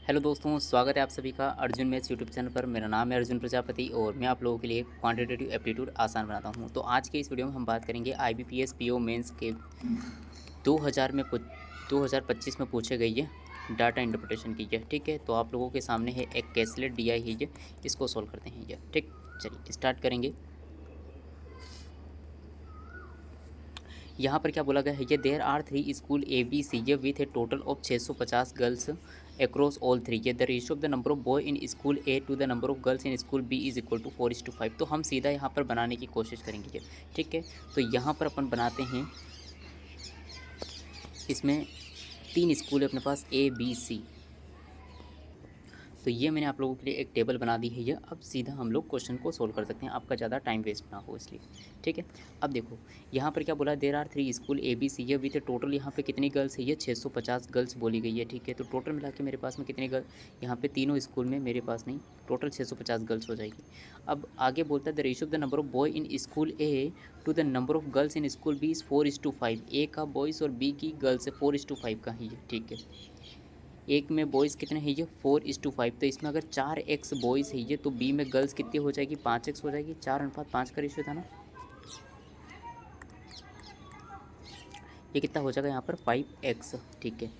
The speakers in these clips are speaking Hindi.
हेलो दोस्तों, स्वागत है आप सभी का अर्जुन मैथ्स यूट्यूब चैनल पर। मेरा नाम है अर्जुन प्रजापति और मैं आप लोगों के लिए क्वांटिटेटिव एप्टीट्यूड आसान बनाता हूं। तो आज के इस वीडियो में हम बात करेंगे आईबीपीएस पीओ मेंस के 2025 में पूछे गई है डाटा इंटरप्रिटेशन की है। ठीक है, तो आप लोगों के सामने है एक कैसलेट दिया ही है, इसको सॉल्व करते हैं ये। ठीक, चलिए स्टार्ट करेंगे। यहाँ पर क्या बोला गया है, ये there are 3 school A B C ये with a total of 650 girls across all 3। ये the ratio of the number of boy in school A to the number of girls in school B is equal to 4:5। तो हम सीधा यहाँ पर बनाने की कोशिश करेंगे। ठीक है, तो यहाँ पर अपन बनाते हैं, इसमें 3 स्कूल है अपने पास ए बी सी। तो ये मैंने आप लोगों के लिए एक टेबल बना दी है ये। अब सीधा हम लोग क्वेश्चन को सोल्व कर सकते हैं, आपका ज़्यादा टाइम वेस्ट ना हो इसलिए। ठीक है, अब देखो यहाँ पर क्या बोला, there are 3 school A B C ये विथ टोटल यहाँ पे कितनी गर्ल्स है, ये 650 गर्ल्स बोली गई है। ठीक है, तो टोटल मिला के मेरे पास में कितनी गर्ल्स, यहाँ पे तीनों स्कूल में मेरे पास नहीं, टोटल 650 गर्ल्स हो जाएगी। अब आगे बोलता है the ratio of the number of boy in school A to the number of girls in school B is 4:5। ए का बॉयज़ और बी की गर्ल्स है 4:5 का ही है। ठीक है, एक में बॉयज़ कितने हैं ये 4:5। तो इसमें अगर 4x बॉयज़ है ये, तो बी में गर्ल्स कितनी हो जाएगी 5x हो जाएगी। 4:5 का रेशियो था ना, ये कितना हो जाएगा यहाँ पर 5x। ठीक है,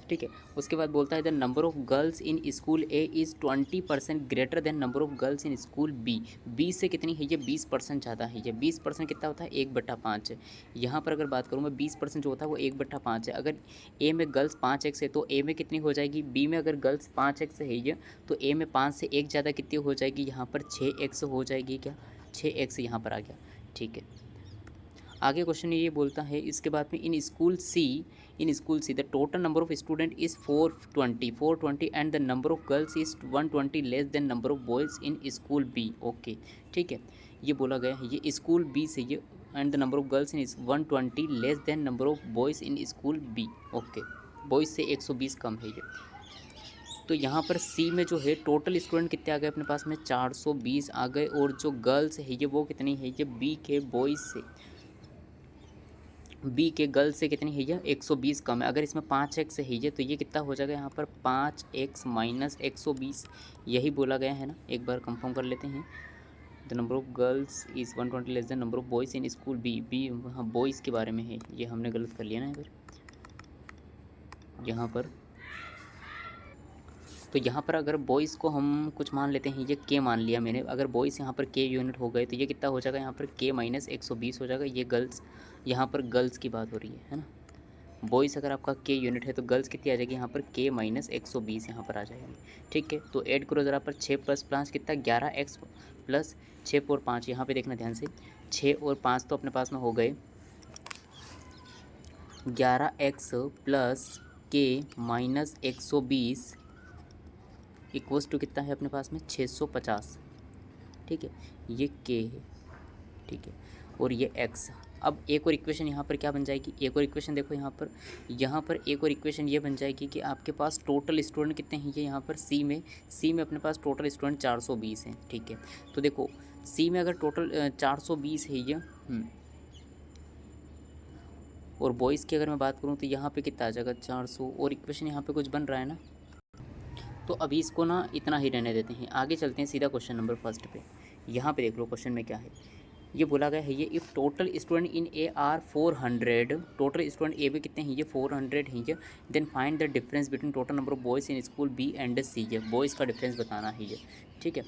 ठीक है। उसके बाद बोलता है the number of girls in school A is 20% greater than number of girls in school B. B से कितनी है ये 20% ज़्यादा है। ये 20% कितना होता है 1/5 है। यहाँ पर अगर बात करूँ मैं 20% जो होता है वो 1/5 है। अगर ए में गर्ल्स 5x है तो ए में कितनी हो जाएगी, बी में अगर गर्ल्स 5x है ये, तो ए में 5 से 1 ज़्यादा कितनी हो जाएगी, यहाँ पर 6x हो जाएगी। क्या 6x यहाँ पर आ गया। ठीक है, आगे क्वेश्चन ये बोलता है इसके बाद में in school C the total number of student is 420 and the number of girls is 120 less than number of boys in school B. Okay, ठीक है, ये बोला गया है ये स्कूल बी से ये and the number of girls in is 120 less than number of boys in school B. Okay, boys से 120 कम है ये। तो यहाँ पर सी में जो है टोटल स्टूडेंट कितने आ गए अपने पास में 420 आ गए, और जो गर्ल्स है ये वो कितनी है ये बी के बॉयज़ से, बी के गर्ल्स से कितनी है ये 120 कम है। अगर इसमें 5x है ये, तो ये कितना हो जाएगा यहाँ पर 5x माइनस 120, यही बोला गया है ना। एक बार कंफर्म कर लेते हैं, the number of girls is 120 less than number of boys in school B. B हाँ बॉयज़ के बारे में है, ये हमने गलत कर लिया ना इधर यहाँ पर। तो यहाँ पर अगर बॉयज़ को हम कुछ मान लेते हैं, ये के मान लिया मैंने। अगर बॉयज़ यहाँ पर के यूनिट हो गए तो ये कितना हो जाएगा यहाँ पर के माइनस 120 हो जाएगा। ये गर्ल्स, यहाँ पर गर्ल्स की बात हो रही है ना। बॉयज़ अगर आपका के यूनिट है तो गर्ल्स कितनी आ जाएगी यहाँ पर के माइनस 120 यहाँ पर आ जाएगी। ठीक है, तो ऐड करो ज़रा पर 6 + 5 कितना 11x प्लस 6 और 5, यहाँ पे देखना ध्यान से, 6 और 5 तो अपने पास में हो गए 11x प्लस के माइनस 120 इक्वल्स टू कितना है अपने पास में 650। ठीक है, ये के है। ठीक है, और ये x। अब एक और इक्वेशन यहाँ पर क्या बन जाएगी, एक और इक्वेशन देखो यहाँ पर एक और इक्वेशन ये बन जाएगी कि आपके पास टोटल स्टूडेंट कितने हैं ये यहाँ पर सी में अपने पास टोटल स्टूडेंट 420 हैं। ठीक है, तो देखो सी में अगर टोटल 420 है ये और बॉयज़ की अगर मैं बात करूँ तो यहाँ पे कितना आ जाएगा 400, और इक्वेशन यहाँ पे कुछ बन रहा है ना। तो अभी इसको ना इतना ही रहने देते हैं, आगे चलते हैं सीधा क्वेश्चन नंबर फर्स्ट पे। यहाँ पे देख लो क्वेश्चन में क्या है, ये बोला गया है ये if total student in A are 400, total student A में कितने हैं ये 400 हैं ये, then find the difference between total number of boys in school B and C. ये बॉयज़ का डिफरेंस बताना है ये। ठीक है,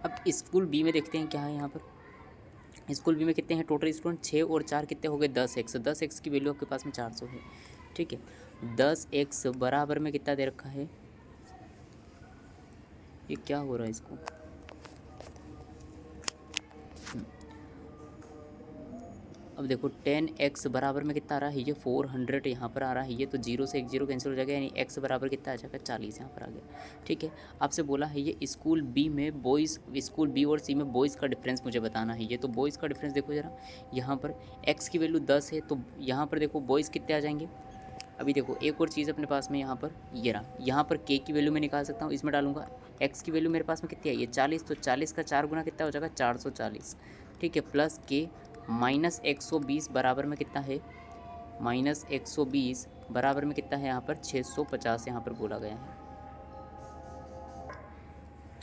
अब स्कूल बी में देखते हैं क्या है यहाँ पर। स्कूल बी में कितने हैं टोटल स्टूडेंट 6 और 4 कितने हो गए 10x की वैल्यू आपके पास में 400 है। ठीक है, 10x बराबर में कितना दे रखा है, ये क्या हो रहा है इसको, अब देखो 10x बराबर में कितना आ रहा है ये 400 यहाँ पर आ रहा है ये, तो 0 से 1 0 कैंसिल हो जाएगा, यानी x बराबर कितना आ जाएगा 40 यहाँ पर आ गया। ठीक है, आपसे बोला है ये स्कूल बी में बॉयज़, स्कूल बी और सी में बॉयज़ का डिफरेंस मुझे बताना है ये। तो बॉयज़ का डिफरेंस देखो ज़रा, यहाँ पर x की वैल्यू 10 है, तो यहाँ पर देखो बॉयज़ कितने आ जाएंगे। अभी देखो एक और चीज़ अपने पास में यहाँ पर ये रहा, यहाँ पर k की वैल्यू मैं निकाल सकता हूँ, इसमें डालूंगा x की वैल्यू मेरे पास में कितनी आई है 40, तो 40 का 4 गुना कितना हो जाएगा 440। ठीक है, प्लस k माइनस 120 बराबर में कितना है माइनस 120 बराबर में कितना है यहाँ पर 650 यहाँ पर बोला गया है।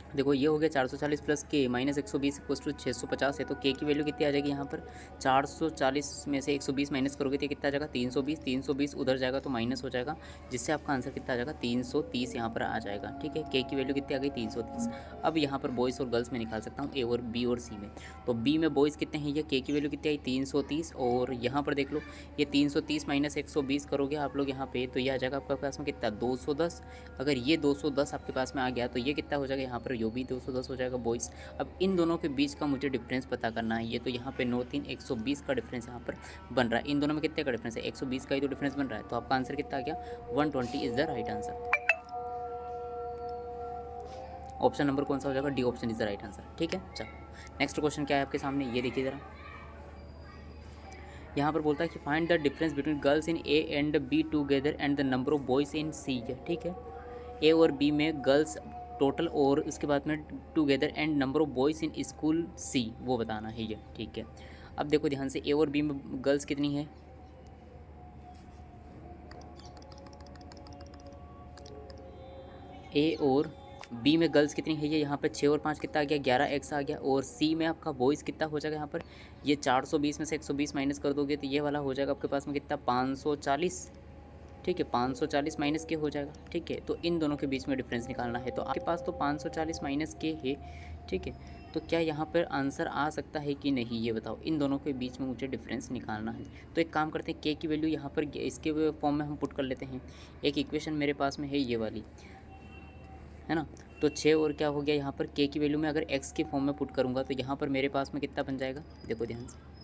देखो ये हो गया 440 प्लस के माइनस 120 इक्वल्स टू 650 है, तो के की वैल्यू कितनी आ जाएगी यहाँ पर 440 में से 120 माइनस करोगे तो कितना आ जाएगा 320, 320 उधर जाएगा तो माइनस हो जाएगा, जिससे आपका आंसर कितना आ जाएगा 330 यहाँ पर आ जाएगा। ठीक है, के की वैल्यू कितनी आ गई 330। अब यहाँ पर बॉयज़ और गर्ल्स में निकाल सकता हूँ ए और बी और सी में। तो बी में बॉयज़ कितने हैं, ये के की वैल्यू कितनी आई 330, और यहाँ पर देख लो ये 330 माइनस 120 करोगे आप लोग यहाँ पे तो ये आ जाएगा आपके पास में कितना 210। अगर ये 210 आपके पास में आ गया तो ये कितना हो जाएगा यहाँ पर यो भी 210 हो जाएगा बॉयज़। अब इन दोनों के बीच का मुझे डिफरेंस पता करना है। ये तो यहाँ पे 9 3 120 का डिफरेंस यहाँ पर बन रहा है। इन दोनों में कितने का डिफरेंस है 120 का ही तो डिफरेंस बन रहा है। तो आपका आंसर कितना आ गया 120 is the right answer. Option number कौन सा हो जाएगा, D option is the right answer. ठीक है, चलो नेक्स्ट क्वेश्चन क्या है आपके सामने, ये देखिए ज़रा। यहाँ पर बोलता है कि find the difference between girls in A and B together and the number of boys in C है। ठीक है, ए और बी में गर्ल्स टोटल और उसके बाद में together and number of boys in school C वो बताना है ये। ठीक है, अब देखो ध्यान से ए और बी में गर्ल्स कितनी है, ए और बी में गर्ल्स कितनी है, ये यहाँ पे 6 और 5 कितना आ गया 11x आ गया। और सी में आपका बॉयज़ कितना हो जाएगा यहाँ पर, ये 420 में से 120 माइनस कर दोगे तो ये वाला हो जाएगा आपके पास में कितना 540। ठीक है, 540 माइनस के हो जाएगा। ठीक है, तो इन दोनों के बीच में डिफरेंस निकालना है। तो आपके पास तो 540 माइनस के है। ठीक है, तो क्या यहाँ पर आंसर आ सकता है कि नहीं ये बताओ, इन दोनों के बीच में मुझे डिफरेंस निकालना है। तो एक काम करते हैं, के की वैल्यू यहाँ पर इसके फॉर्म में हम पुट कर लेते हैं। एक इक्वेशन मेरे पास में है ये वाली, है ना। तो 6 और क्या हो गया यहाँ पर के की वैल्यू में अगर एक्स के फॉर्म में पुट करूँगा तो यहाँ पर मेरे पास में कितना बन जाएगा, देखो ध्यान से।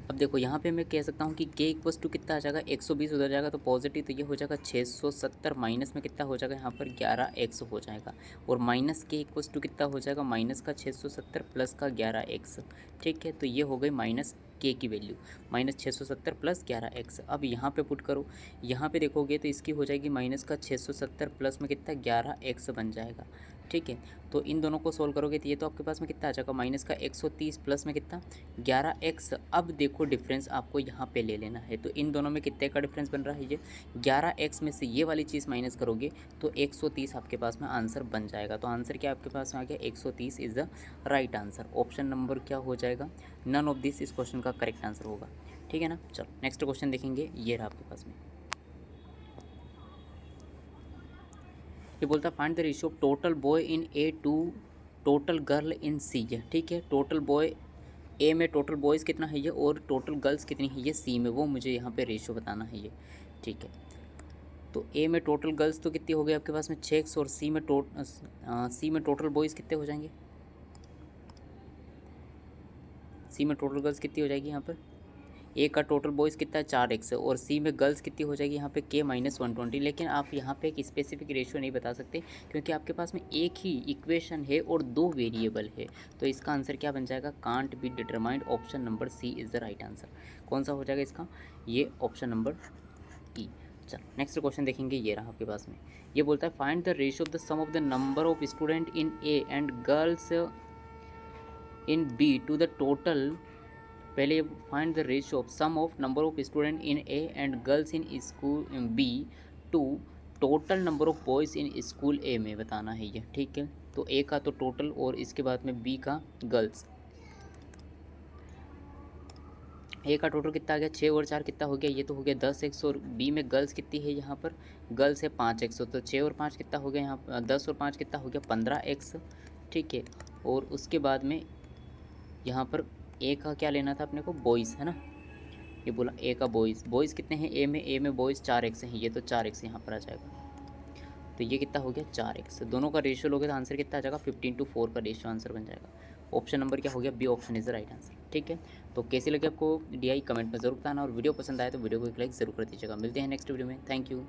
अब देखो यहाँ पे मैं कह सकता हूँ कि के इक्वस टू कितना आ जाएगा 120 उधर जाएगा तो पॉजिटिव, तो ये हो जाएगा 670 माइनस में कितना हो जाएगा यहाँ पर 11x हो जाएगा। और माइनस के इक्वस टू कितना हो जाएगा माइनस का 670 प्लस का 11x। ठीक है, तो ये हो गई माइनस के की वैल्यू माइनस 670 प्लस 11x। अब यहाँ पे पुट करो, यहाँ पे देखोगे तो इसकी हो जाएगी माइनस का 670 प्लस में कितना 11x बन जाएगा। ठीक है, तो इन दोनों को सोल्व करोगे तो ये तो आपके पास में कितना आ जाएगा माइनस का 130 प्लस में कितना 11x। अब देखो डिफरेंस आपको यहाँ पे ले लेना है, तो इन दोनों में कितने का डिफरेंस बन रहा है, ये 11x में से ये वाली चीज़ माइनस करोगे तो 130 आपके पास में आंसर बन जाएगा। तो आंसर क्या आपके पास में आ गया 130 is the right answer. Option number क्या हो जाएगा, नन ऑफ दिस इस क्वेश्चन का करेक्ट आंसर होगा। ठीक है ना, चलो नेक्स्ट क्वेश्चन देखेंगे। ये रहा आपके पास में, ये बोलता है find the ratio of total boy in A to total girl in C है। ठीक है, टोटल बॉय ए में टोटल बॉयज़ कितना है ये और टोटल गर्ल्स कितनी है ये सी में, वो मुझे यहाँ पे रेशियो बताना है ये। ठीक है, तो ए में टोटल गर्ल्स तो कितनी हो गई आपके पास में 6 और सी में टोटल बॉयज़ कितने हो जाएंगे, सी में टोटल गर्ल्स कितनी हो जाएगी यहाँ पर, ए का टोटल बॉयज़ कितना है 4x और सी में गर्ल्स कितनी हो जाएगी यहाँ पे k माइनस 120। लेकिन आप यहाँ पे एक स्पेसिफिक रेशियो नहीं बता सकते क्योंकि आपके पास में एक ही इक्वेशन है और 2 वेरिएबल है। तो इसका आंसर क्या बन जाएगा, can't be determined. Option number C is the right answer. कौन सा हो जाएगा इसका, ये ऑप्शन नंबर ई। चलो नेक्स्ट क्वेश्चन देखेंगे। ये रहा आपके पास में, ये बोलता है find the ratio of the sum of the number of student in A and girls in B to the total. पहले find the ratio of sum of number of student in A and girls in school B to total number of boys in school A में बताना है ये। ठीक है, तो ए का तो टोटल और इसके बाद में बी का गर्ल्स। ए का टोटल कितना आ गया 6 और 4 कितना हो गया, ये तो हो गया 10x। और बी में गर्ल्स कितनी है यहाँ पर, गर्ल्स है 5x। तो 6 और 5 कितना हो गया यहाँ पर, 10 और 5 कितना हो गया 15x। ठीक है, और उसके बाद में यहाँ पर ए का क्या लेना था अपने को, बॉयज़ है ना। ये बोला ए का बॉयज़ कितने हैं ए में बॉयज़ 4x हैं, ये तो 4x यहाँ पर आ जाएगा। तो ये कितना हो गया 4x। दोनों का रेशियो लोगे तो आंसर कितना आ जाएगा 15:4 का रेशियो आंसर बन जाएगा। ऑप्शन नंबर क्या हो गया, B option is the right answer. ठीक है, तो कैसी लगे आपको DI कमेंट में ज़रूर बताना, और वीडियो पसंद आए तो वीडियो को एक लाइक ज़रूर कर दीजिएगा। मिलते हैं नेक्स्ट वीडियो में, थैंक यू।